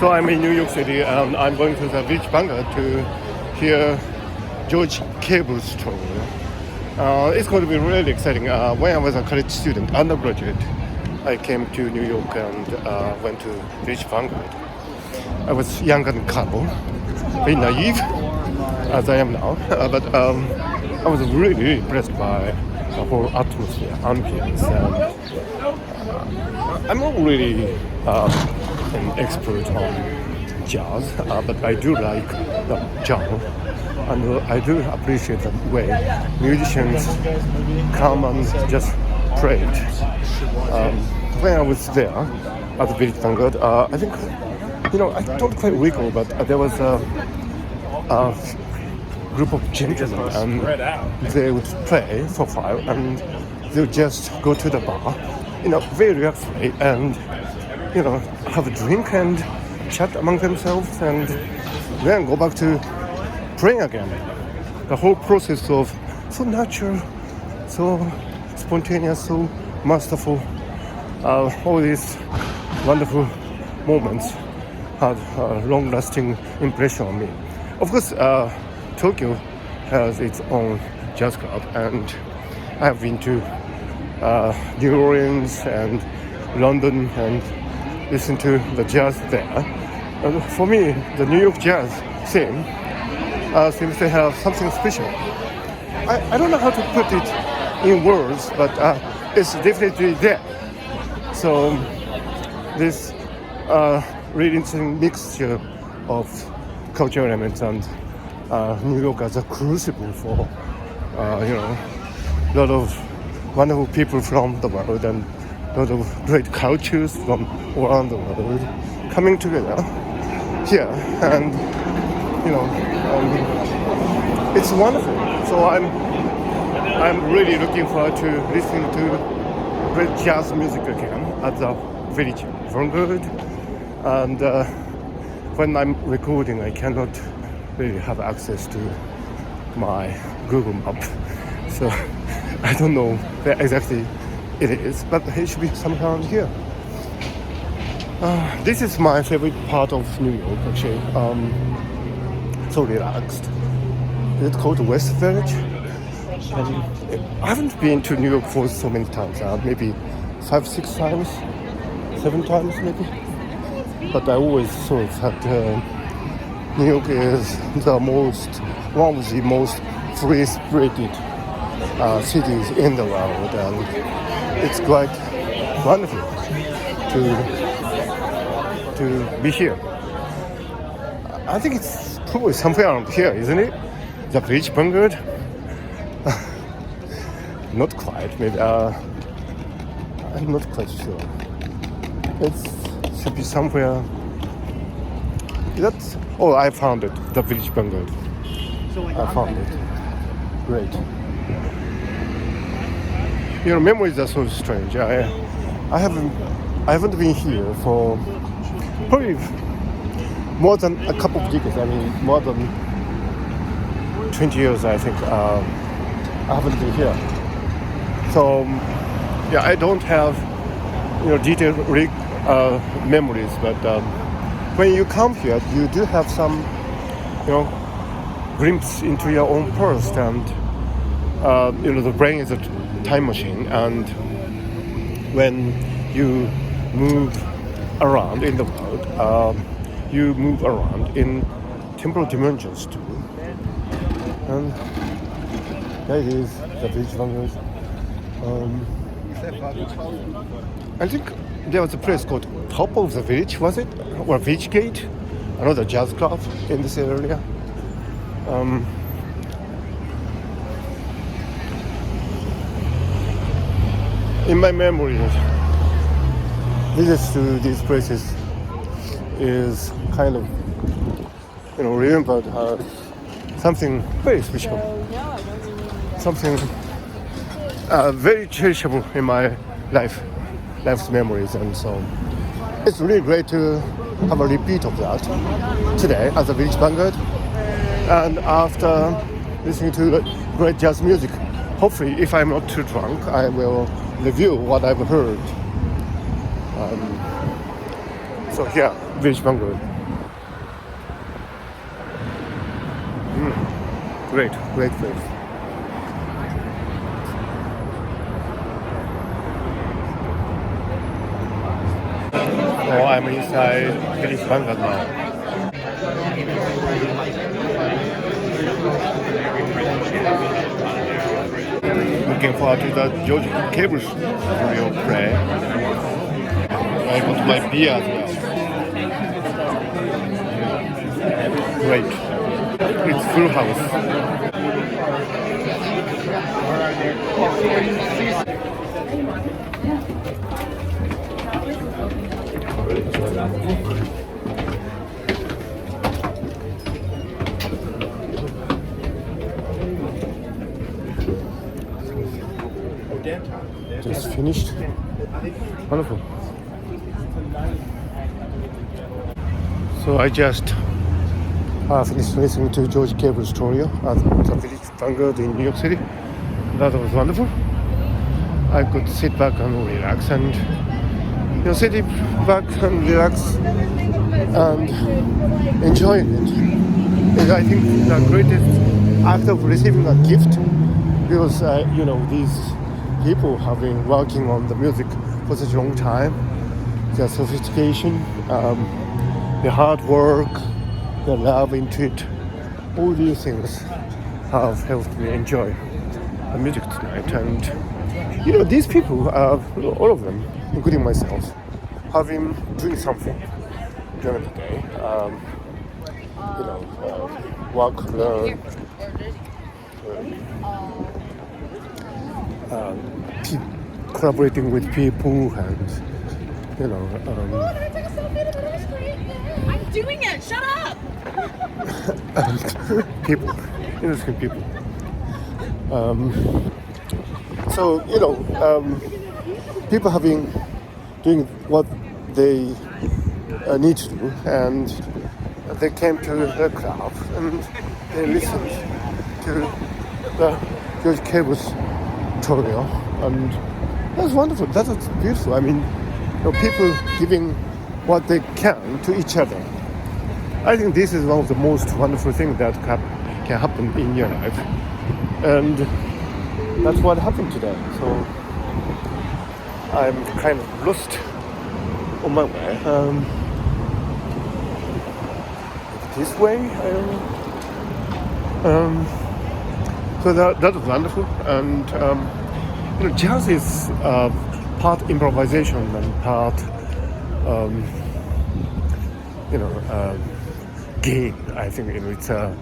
So I'm in New York City and I'm going to the Beach Vanguard to hear George Cable's story. It's going to be really exciting. When I was a college student, undergraduate, I came to New York and went to Beach Vanguard. I was young and calm, very naive, as I am now, but I was really impressed by the whole atmosphere, ambience, and I'm not really an expert on jazz, but I do like the genre, and I do appreciate the way musicians come and just play it. When I was there at the Beach Vanguard, I think, I don't quite recall, but there was a group of gentlemen, and they would play for a while, and they would just go to the bar, very relaxedly, and have a drink and chat among themselves, and then go back to playing again. The whole process of so natural, so spontaneous, so masterful, all these wonderful moments had a long-lasting impression on me. Of course, Tokyo has its own jazz club, and I have been to New Orleans and London and listened to the jazz there. And for me, the New York jazz scene seems to have something special. I don't know how to put it in words, but it's definitely there. So this really interesting mixture of cultural elements and New York as a crucible for a lot of wonderful people from the world and a lot of great cultures from around the world coming together here, and it's wonderful. So I'm really looking forward to listening to great jazz music again at the Village Vanguard. And when I'm recording, I cannot really have access to my Google Map, so I don't know where exactly it is, but it should be somewhere around here. This is my favorite part of New York, actually. So relaxed. Is it called West Village? I haven't been to New York for so many times, maybe 5, 6 times, 7 times maybe. But I always thought that New York is one of the most free-spirited cities in the world, and it's quite wonderful to be here. I think it's probably somewhere around here, isn't it? The Beach Vanguard? Not quite, maybe. I'm not quite sure. It should be somewhere. I found it. The Village Vanguard. I found it. Great. Memories are so strange. I haven't been here for probably more than a couple of decades. I mean, more than 20 years, I think. I haven't been here. So, I don't have detailed memories, but when you come here, you do have some glimpse into your own past, and the brain is a time machine, and when you move around in the world, you move around in temporal dimensions too. And there it is, the Beach Vanguard. I think there was a place called Top of the Village, was it? Or Beach Gate? Another jazz club in this area. In my memory, visits to these places is kind of, remembered as something very special, something very cherishable in my life's memories, and so it's really great to have a repeat of that today at the Village Vanguard. And after listening to great jazz music, hopefully, if I'm not too drunk, I will review what I've heard. So here, Village Vanguard. Great place. Oh, I'm inside Village Vanguard now. Looking forward to the George Cable's real play. I got my beer as well. Great. It's full house. Just finished. Wonderful. So I just finished listening to George Cable's story at the Village Vanguard in New York City. That was wonderful. I could sit back and relax and sit back and relax and enjoy it. And I think the greatest act of receiving a gift, because these people have been working on the music for such a long time. Their sophistication, the hard work, the love into it, all these things have helped me enjoy the music tonight. And these people, all of them, including myself, have been doing something during the day. Work, learn, collaborating with people, and I'm doing it. Shut up. people, innocent people. People have been doing what they need to do, and they came to the club and they listened to the George Cable's tutorial, and that's wonderful. That was beautiful. I mean, people giving what they can to each other. I think this is one of the most wonderful things that can happen in your life, and that's what happened today. So I'm kind of lost on my way. This way, I don't know. So that was wonderful, and jazz is part improvisation and part game. I think it's a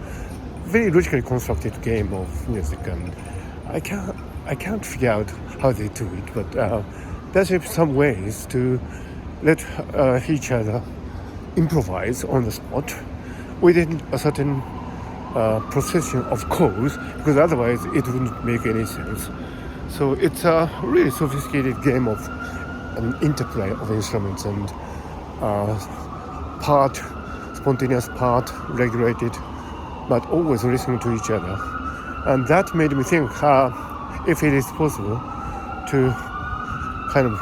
very logically constructed game of music, and I can't figure out how they do it, but there's some ways to let each other improvise on the spot within a certain procession of chords, because otherwise it wouldn't make any sense. So it's a really sophisticated game of an interplay of instruments, and part spontaneous, part regulated, but always listening to each other. And that made me think if it is possible to kind of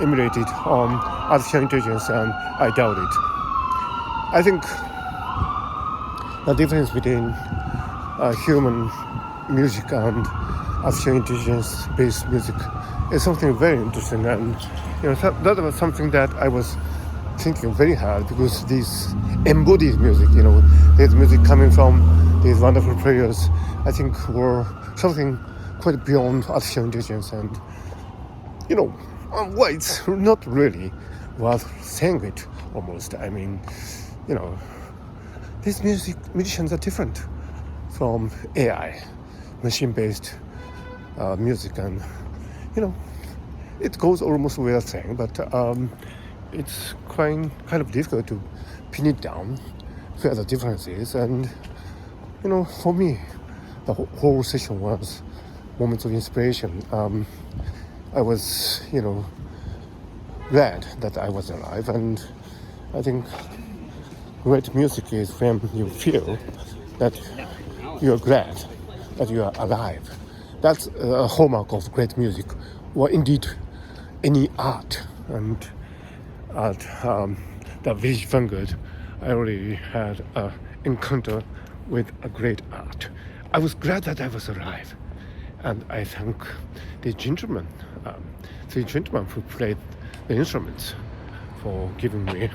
emulate it on artificial intelligence, and I doubt it. I think the difference between human music and artificial intelligence-based music is something very interesting, and that was something that I was thinking very hard, because this embodied music, there's music coming from these wonderful players, I think were something quite beyond artificial intelligence, and well, it's not really worth saying it almost. I mean, these musicians are different from AI, machine-based music, and it goes almost without saying, but it's kind of difficult to pin it down where the difference is. And for me, the whole session was moments of inspiration. I was glad that I was alive, and I think great music is when you feel that you're glad that you are alive. That's a hallmark of great music, or indeed any art. And at the village Vanguard, I already had an encounter with a great art. I was glad that I was alive, and I thank the three gentlemen who played the instruments for giving me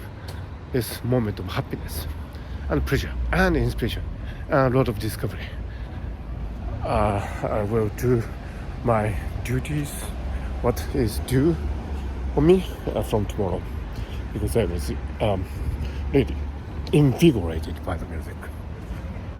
this moment of happiness and pleasure and inspiration and a lot of discovery. I will do my duties, what is due for me from tomorrow, because I was really invigorated by the music.